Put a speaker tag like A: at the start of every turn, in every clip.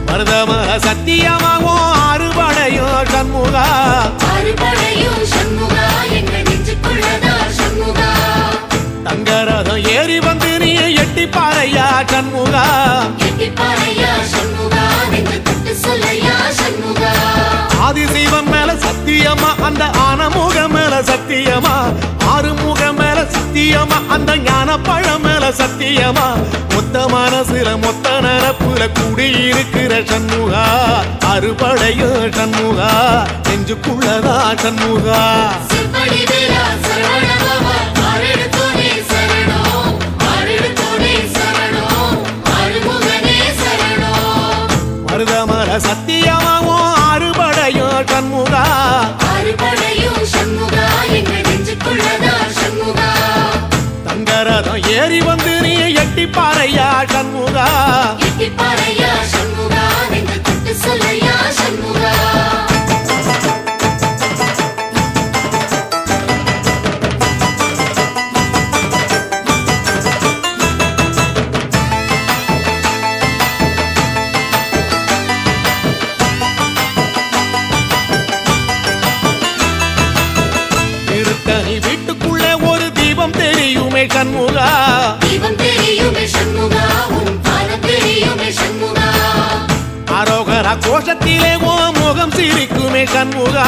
A: மருதமர சத்தியமாவோ அறுபடையோ சண்முகா தங்கரதம் ஏறி வந்து நீ எட்டி பாறையா சண்முகா ஆதிசைவம் மேல சத்தியமா அந்த ஆனமுகம் மேல சத்தியமா ஆறுமுகம் மேல சத்தியமா அந்த ஞான பழம் மேல சத்தியமா மொத்த மனசுல மொத்த நரப்புல கூடியிருக்கிற சண்முகா அறுபடையோ சண்முகா நெஞ்சுக்குள்ளதா சண்முகா மருதமர சத்தியமாவோ அறுபடையோ சண்முகா தங்கரதம் ஏறி வந்து நீ எட்டி பாறையா சண்முகா திருத்தணி வீட்டுக்குள்ளே ஒரு தீபம் தெரியுமே சண்முகா அரோகரா கோஷத்திலே ஓ முகம் சிரிக்குமே சண்முகா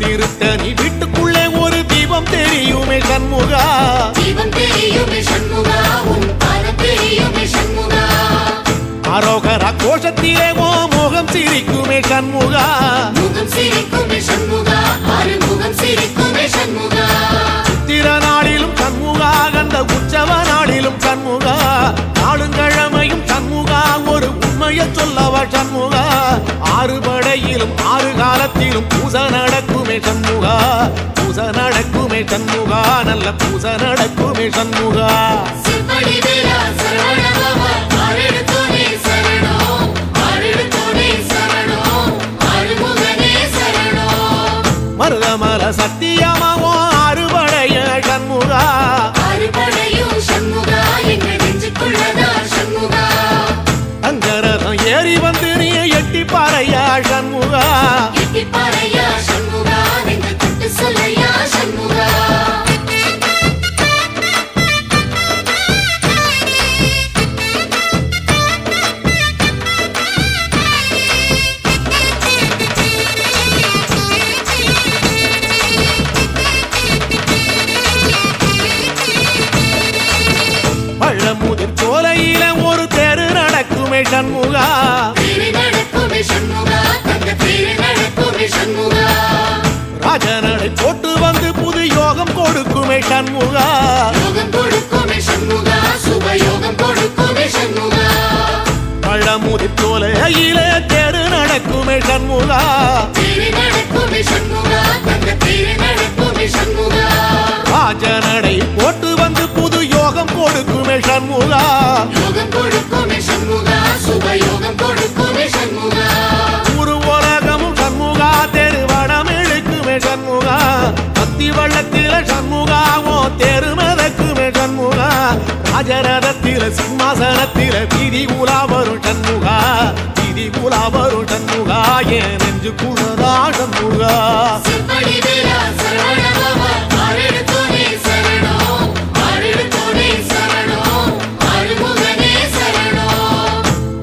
A: திருத்தணி வீட்டுக்குள்ளே ஒரு தீபம் தெரியுமே சண்முகா அரோகரா கோஷத்திலே ஓ முகம் சிரிக்குமே சண்முகா சித்திர நாளிலும் சண்முகா கந்த உற்சவ நாளிலும் சண்முகா நாளுங்கிழமையும் சண்முகா ஒரு உண்மையை சொல்லவா சண்முகா ஆறுபடையிலும் ஆறு காலத்திலும் பூச நடக்குமே சண்முகா பூச நடக்குமே சண்முகா நல்ல பூச நடக்குமே சண்முகா மருதமர சத்தியமாவோ அறுபடைய சண்முகா தங்கரதம் ஏறி வந்து நீ எட்டி பாறையா சண்முகா பழமுதிர் சோலையில ஒரு தெரு நடக்குமே சண்முகா ராஜனடை போட்டு வந்து புது யோகம் கொடுக்குமே சண்முகா பழமுதிர் சோலையில தெரு நடக்குமே சண்முகா ராஜனடை போட்டு வந்து புது யோகம் கொடுக்குமே சண்முகா ஒரு உலகமும் சண்முகா தெருவடம் இழுக்குமே சண்முகா பத்தி வள்ளத்தில சண்முகாவோ தெரு மதக்குமே சண்முகா ராஜரதத்தில சிம்மாசனத்தில வீதி உலா வரும் சண்முகா வீதி உலா வரும் சண்முகா ஏன் நெஞ்சு குளதா சண்முகா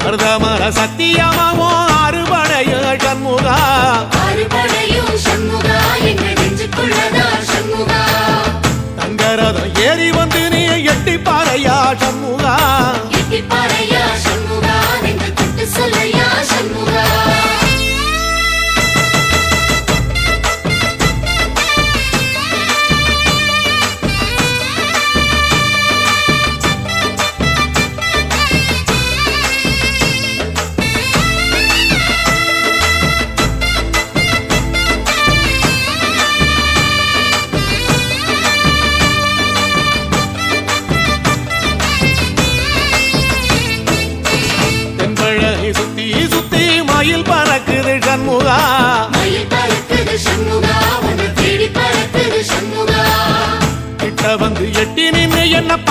A: மருதமர சத்தியமாவோ அறுபடைய சண்முகா தங்கரதம் ஏறி வந்து நீ எட்டி பாறையா சண்முகா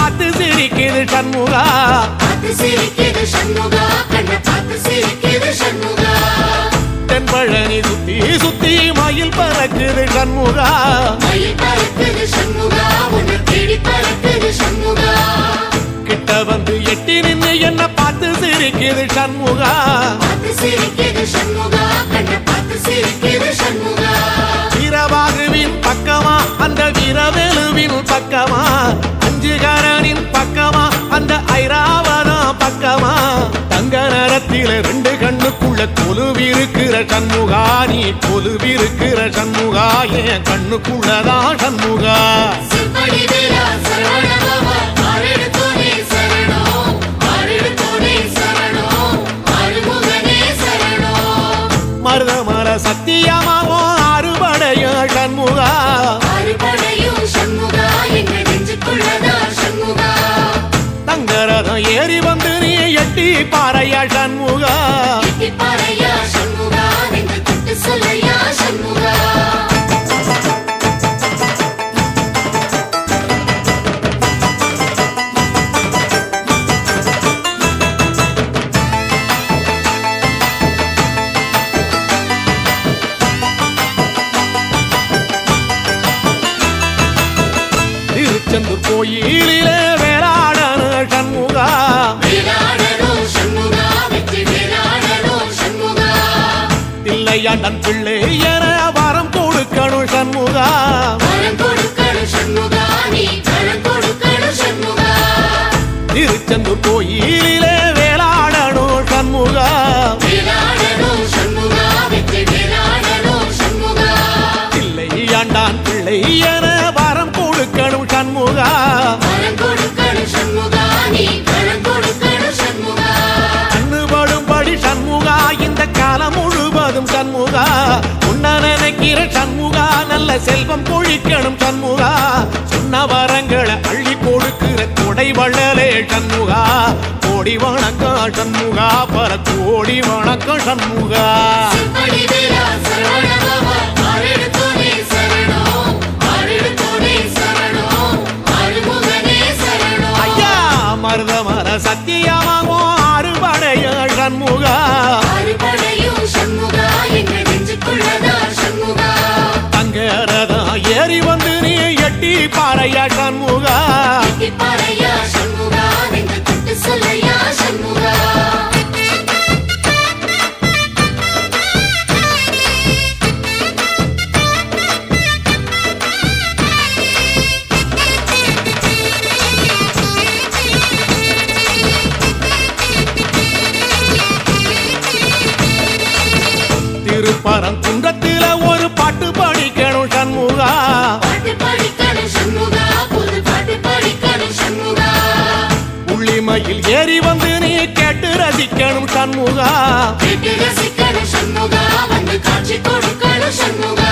A: பார்த்து சிரிக்குது சண்முகா
B: பார்த்து சிரிக்குது சண்முகா கண்ண பார்த்து சிரிக்குது சண்முகா
A: தென்பழனி சுத்தி சுத்தி மயில் பறக்குது சண்முகா
B: மயில் பறக்குது சண்முகா உன்னை தேடி பறக்குது சண்முகா
A: கிட்ட வந்து எட்டி நின்னு என்ன பார்த்து சிரிக்குது சண்முகா
B: பார்த்து சிரிக்குது சண்முகா கண்ண பார்த்து சிரிக்குது சண்முகா
A: வீரபாகுவின் பக்கமா அந்த வீரவேலுவின் பக்கமா அஞ்சுகரனின் பக்கமா அந்த ஐராவதம் பக்கமா தங்க நேரத்தில ரெண்டு கண்ணுக்குள்ள கொலுவிருக்கிற சண்முகா நீ கொலுவிருக்கிற சண்முகா என் கண்ணுக்குள்ளதான் சண்முகா
B: செம்படி வேலா சரவணபவா ஆரெடுத்தோனே சரணம் ஆரெடுத்தோனே சரணம் ஆறுமுகனே சரணம்
A: மருதமர சத்தியமாவோ அறுபடைய சண்முகா
B: ஆறுபடையும் சண்முகா எங்க நெஞ்சுக்குள்ளதா சண்முகா
A: தங்கரதம் ஏறி வந்து நீ எட்டி பாறையா சண்முகா
B: எட்டி பாறையா சண்முகா நெஞ்சு தொட்டு சொல்லையா சண்முகா
A: திருச்செந்தூர் கோயிலிலே வேளாடன சண்முகா
B: வேலாடணும் சண்முகா வெற்றி வேலாடணும் சண்முகா
A: தில்லையாண்டன் பிள்ளை என வரம் கொடுக்கணும் சண்முகா
B: வரம் கொடுக்கணும் சண்முகா நீ வரம் கொடுக்கணும் சண்முகா
A: திருச்செந்தூர் கோயிலிலே வேளாடணும் சண்முகா
B: வேலாடணும் சண்முகா வெற்றி வேலாடணும் சண்முகா
A: தில்லையாண்டான் பிள்ளை என வரம் கொடுக்கணும் சண்முகா
B: வரம் கொடுக்கணும் சண்முகா நீ வரம் கொடுக்கணும் சண்முகா
A: கண்ணுபடும்படி சண்முகா இந்த காலம் முழுவதும் சண்முகா உன்ன நினைக்கிற சண்முகா நல்ல செல்வம் பொழிக்கணும் சண்முகா சொன்ன வரங்களை அள்ளி கொடுக்கிற கொடை வள்ளலே சண்முகா கோடி வணக்கம் சண்முகா பல கோடி வணக்கம் சண்முகா
B: செம்படி வேலா சரவணபவா ஆரெடுத்தோனே சரணம் ஆரெடுத்தோனே சரணம் ஆறுமுகனே சரணம்
A: ஐயா மருதமர சத்தியமாவோ அறுபடைய சண்முகா
B: ஆறுபடையும் சண்முகா எங்க நெஞ்சுக்குள்ளதா சண்முகா
A: தங்கரதம் ஏறி வந்து நீ எட்டி பாறையா சண்முகா
B: எட்டி பாறையா சண்முகா நெஞ்சு தொட்டு சொல்லையா சண்முகா
A: திருப்பரங்குன்றத்தில ஒரு பாட்டு படிக்கணும் சண்முகா
B: பாட்டு படிக்கணும் சண்முகா புது பாட்டு படிக்கணும் சண்முகா
A: உள்ளிமையில் ஏறி வந்து நீ கேட்டு ரசிக்கணும் சண்முகா
B: கேட்டு ரசிக்கணும் சண்முகா வந்து காட்சி கொடுக்கணும் சண்முகா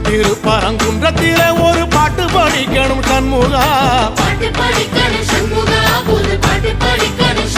A: திருப்பரங்குன்றத்தில ஒரு பாட்டு படிக்கணும் சண்முகா
B: பாட்டு படிக்கணும் சண்முகா புது பாட்டு படிக்கணும்